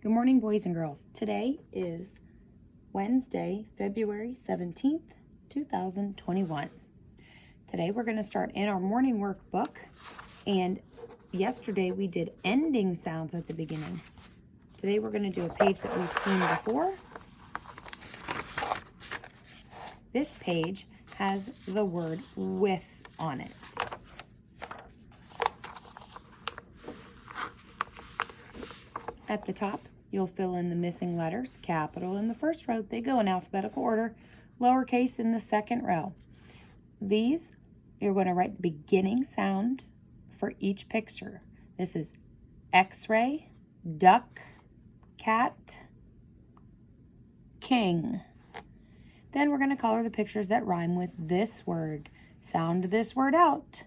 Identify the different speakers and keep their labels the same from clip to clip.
Speaker 1: Good morning, boys and girls. Today is Wednesday, February 17th, 2021. Today we're going to start in our morning workbook, and yesterday we did ending sounds at the beginning. Today we're going to do a page that we've seen before. This page has the word with on it. At the top, you'll fill in the missing letters, capital in the first row. They go in alphabetical order, lowercase in the second row. These, you're going to write the beginning sound for each picture. This is X-ray, duck, cat, king. Then we're going to color the pictures that rhyme with this word. Sound this word out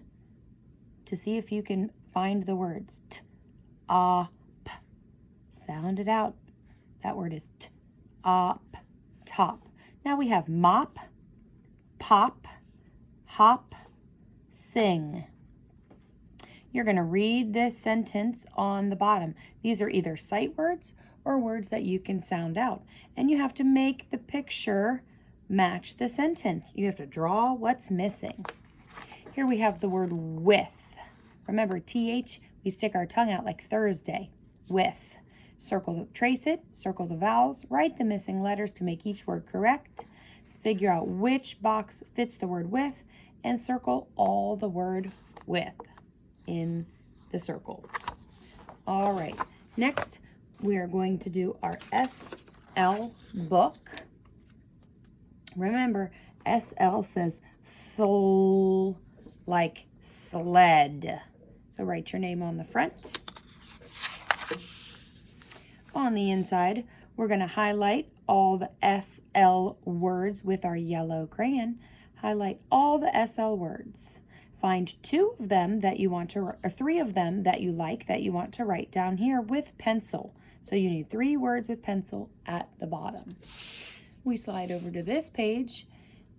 Speaker 1: to see if you can find the words t, a, p. Sound it out. That word is t, op, top. Now we have mop, pop, hop, sing. You're going to read this sentence on the bottom. These are either sight words or words that you can sound out. And you have to make the picture match the sentence. You have to draw what's missing. Here we have the word with. Remember, TH, we stick our tongue out like Thursday. With. Trace it, circle the vowels, write the missing letters to make each word correct, figure out which box fits the word with, and circle all the word with in the circle. All right, next we are going to do our SL book. Remember, SL says soul, like sled. So write your name on the front. On the inside, we're going to highlight all the SL words with our yellow crayon. Highlight all the SL words. Find two of them that you want to, or three of them that you like that you want to write down here with pencil. So you need 3 words with pencil at the bottom. We slide over to this page,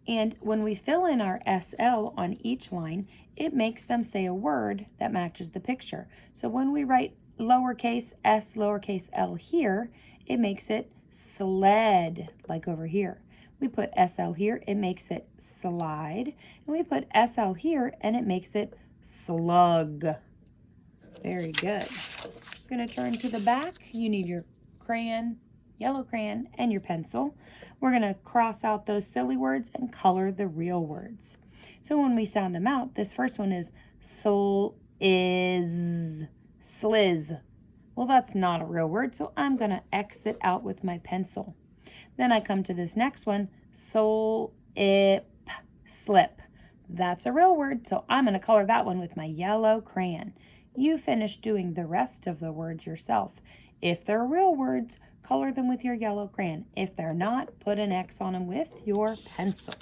Speaker 1: and when we fill in our SL on each line, it makes them say a word that matches the picture. So when we write lowercase s, lowercase l here, it makes it sled, like over here. We put SL here, it makes it slide. And we put SL here, and it makes it slug. Very good. Going to turn to the back. You need your crayon, yellow crayon, and your pencil. We're going to cross out those silly words and color the real words. So when we sound them out, this first one is sliz. Well, that's not a real word, so I'm going to X it out with my pencil. Then I come to this next one, slip. That's a real word, so I'm going to color that one with my yellow crayon. You finish doing the rest of the words yourself. If they're real words, color them with your yellow crayon. If they're not, put an X on them with your pencil.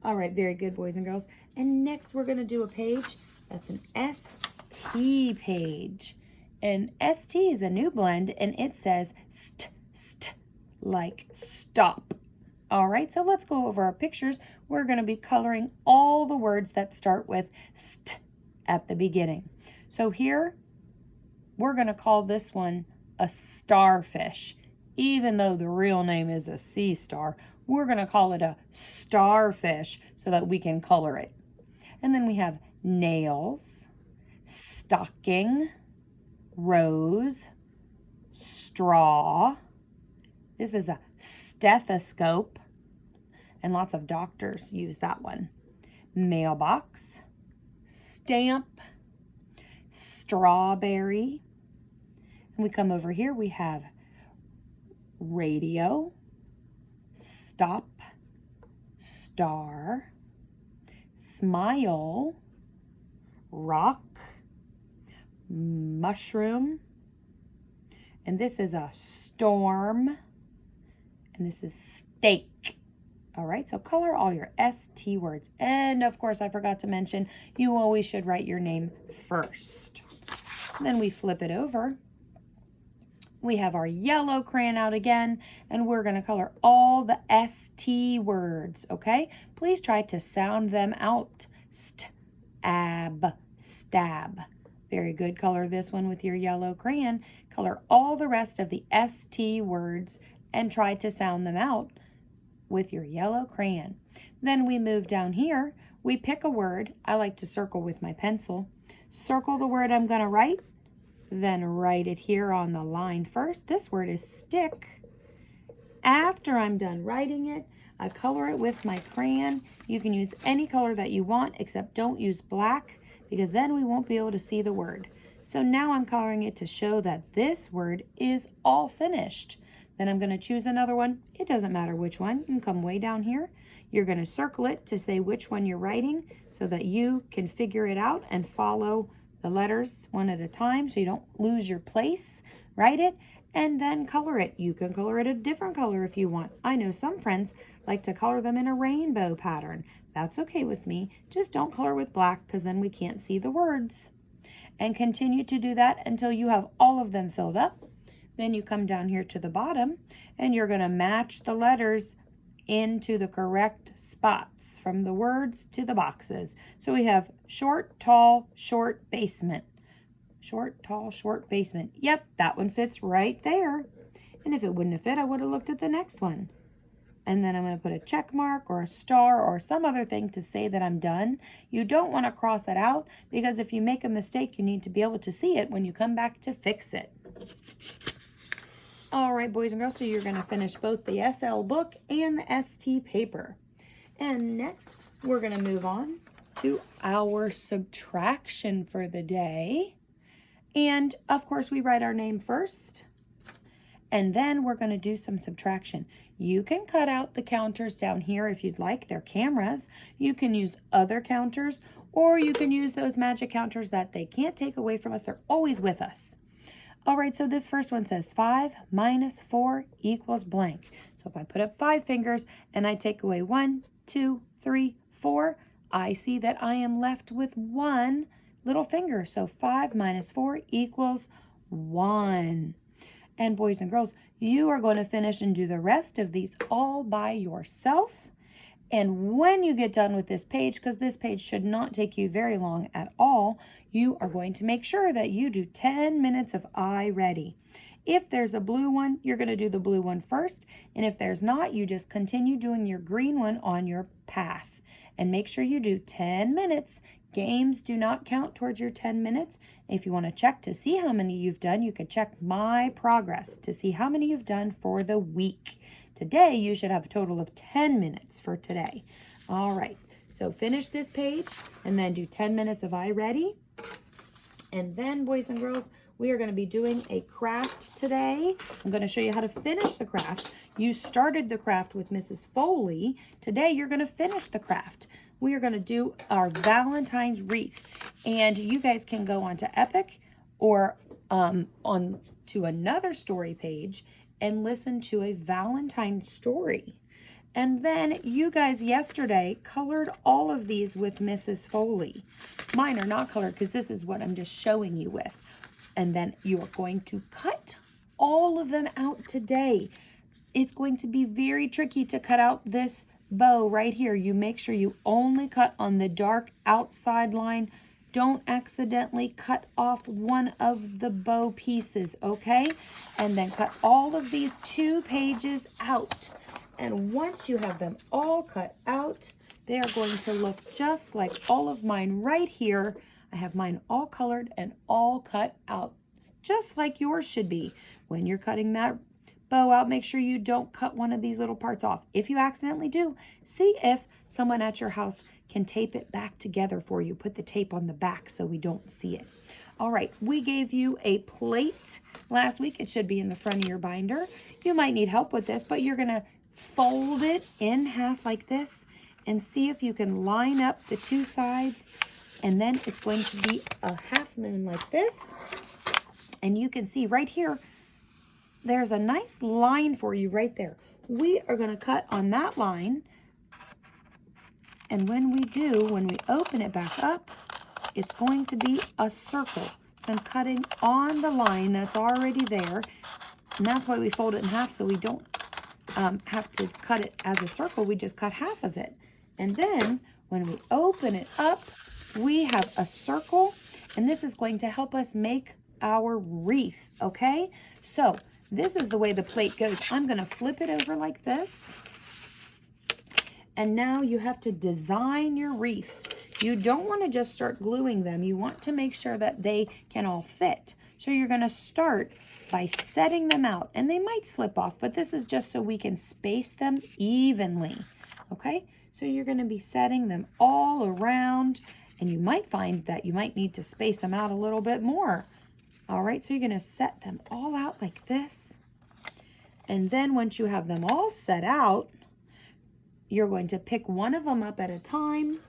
Speaker 1: All right, very good, boys and girls. And next we're going to do a page that's an ST page. And ST is a new blend, and it says st, like stop. All right, so let's go over our pictures. We're going to be coloring all the words that start with st at the beginning. So here, we're going to call this one a starfish. Even though the real name is a sea star, we're going to call it a starfish so that we can color it. And then we have nails, stocking, rose, straw. This is a stethoscope, and lots of doctors use that one. Mailbox, stamp, strawberry. And we come over here, we have radio, stop, star, smile, rock, mushroom, and this is a storm, and this is steak. All right, so color all your ST words. And of course, I forgot to mention, you always should write your name first. Then we flip it over. We have our yellow crayon out again, and we're going to color all the ST words, okay? Please try to sound them out. St, ab, stab. Very good. Color this one with your yellow crayon. Color all the rest of the ST words and try to sound them out with your yellow crayon. Then we move down here. We pick a word. I like to circle with my pencil. Circle the word I'm going to write, then write it here on the line first. This word is stick. After I'm done writing it, I color it with my crayon. You can use any color that you want, except don't use black, because then we won't be able to see the word. So now I'm coloring it to show that this word is all finished. Then I'm going to choose another one. It doesn't matter which one. You can come way down here. You're going to circle it to say which one you're writing so that you can figure it out and follow the letters one at a time so you don't lose your place. Write it and then color it. You can color it a different color if you want. I know some friends like to color them in a rainbow pattern. That's okay with me. Just don't color with black because then we can't see the words. And continue to do that until you have all of them filled up. Then you come down here to the bottom and you're going to match the letters into the correct spots from the words to the boxes. So we have short, tall, short, basement. Short, tall, short, basement. Yep, that one fits right there. And if it wouldn't have fit, I would have looked at the next one. And then I'm going to put a check mark or a star or some other thing to say that I'm done. You don't want to cross it out because if you make a mistake, you need to be able to see it when you come back to fix it. All right, boys and girls, so you're going to finish both the SL book and the ST paper. And next, we're going to move on to our subtraction for the day. And, of course, we write our name first. And then we're going to do some subtraction. You can cut out the counters down here if you'd like. They're cameras. You can use other counters, or you can use those magic counters that they can't take away from us. They're always with us. All right, so this first one says 5 minus 4 equals blank. So if I put up 5 fingers and I take away 1, 2, 3, 4, I see that I am left with 1 little finger. So 5 minus 4 equals 1. And boys and girls, you are going to finish and do the rest of these all by yourself. And when you get done with this page, because this page should not take you very long at all, you are going to make sure that you do 10 minutes of I ready. If there's a blue one, you're going to do the blue one first. And if there's not, you just continue doing your green one on your path. And make sure you do 10 minutes. Games do not count towards your 10 minutes. If you want to check to see how many you've done, you could check my progress to see how many you've done for the week. Today, you should have a total of 10 minutes for today. All right, so finish this page and then do 10 minutes of I ready. And then, boys and girls, we are going to be doing a craft today. I'm going to show you how to finish the craft. You started the craft with Mrs. Foley. Today, you're going to finish the craft. We are going to do our Valentine's wreath. And you guys can go on to Epic or on to another story page and listen to a Valentine's story. And then you guys yesterday colored all of these with Mrs. Foley. Mine are not colored because this is what I'm just showing you with. And then you are going to cut all of them out today. It's going to be very tricky to cut out this bow right here. You make sure you only cut on the dark outside line. Don't accidentally cut off one of the bow pieces, okay? And then cut all of these 2 pages out. And once you have them all cut out, they are going to look just like all of mine right here. I have mine all colored and all cut out, just like yours should be. When you're cutting that bow out, make sure you don't cut one of these little parts off. If you accidentally do, see if someone at your house can tape it back together for you. Put the tape on the back so we don't see it. All right, we gave you a plate last week. It should be in the front of your binder. You might need help with this, but you're going to fold it in half like this and see if you can line up the 2 sides. And then it's going to be a half moon like this. And you can see right here, there's a nice line for you right there. We are going to cut on that line. And when we open it back up, it's going to be a circle. So I'm cutting on the line that's already there. And that's why we fold it in half, so we don't have to cut it as a circle. We just cut half of it. And then when we open it up, we have a circle. and this is going to help us make our wreath, okay? So this is the way the plate goes. I'm going to flip it over like this. And now you have to design your wreath. You don't want to just start gluing them. You want to make sure that they can all fit. So you're going to start by setting them out. And they might slip off, but this is just so we can space them evenly. Okay? So you're going to be setting them all around. And you might find that you might need to space them out a little bit more. All right, so you're going to set them all out like this. And then once you have them all set out, you're going to pick one of them up at a time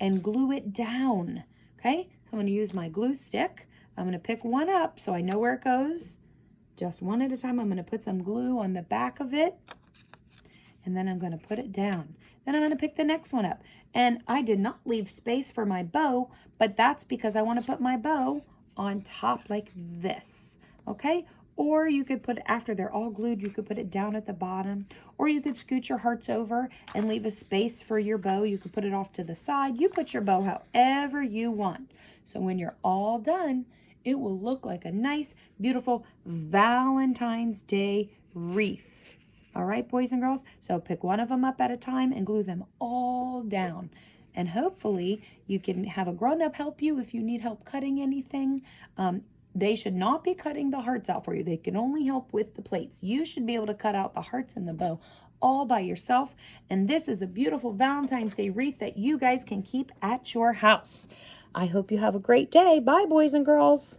Speaker 1: and glue it down. Okay, so I'm going to use my glue stick. I'm going to pick one up so I know where it goes. Just one at a time. I'm going to put some glue on the back of it. And then I'm going to put it down. Then I'm going to pick the next one up. And I did not leave space for my bow, but that's because I want to put my bow on top like this. Okay? Or you could put, after they're all glued, you could put it down at the bottom. Or you could scoot your hearts over and leave a space for your bow. You could put it off to the side. You put your bow however you want. So when you're all done, it will look like a nice, beautiful Valentine's Day wreath. All right, boys and girls? So pick one of them up at a time and glue them all down. And hopefully you can have a grown-up help you if you need help cutting anything. They should not be cutting the hearts out for you. They can only help with the plates. You should be able to cut out the hearts and the bow all by yourself. And this is a beautiful Valentine's Day wreath that you guys can keep at your house. I hope you have a great day. Bye, boys and girls.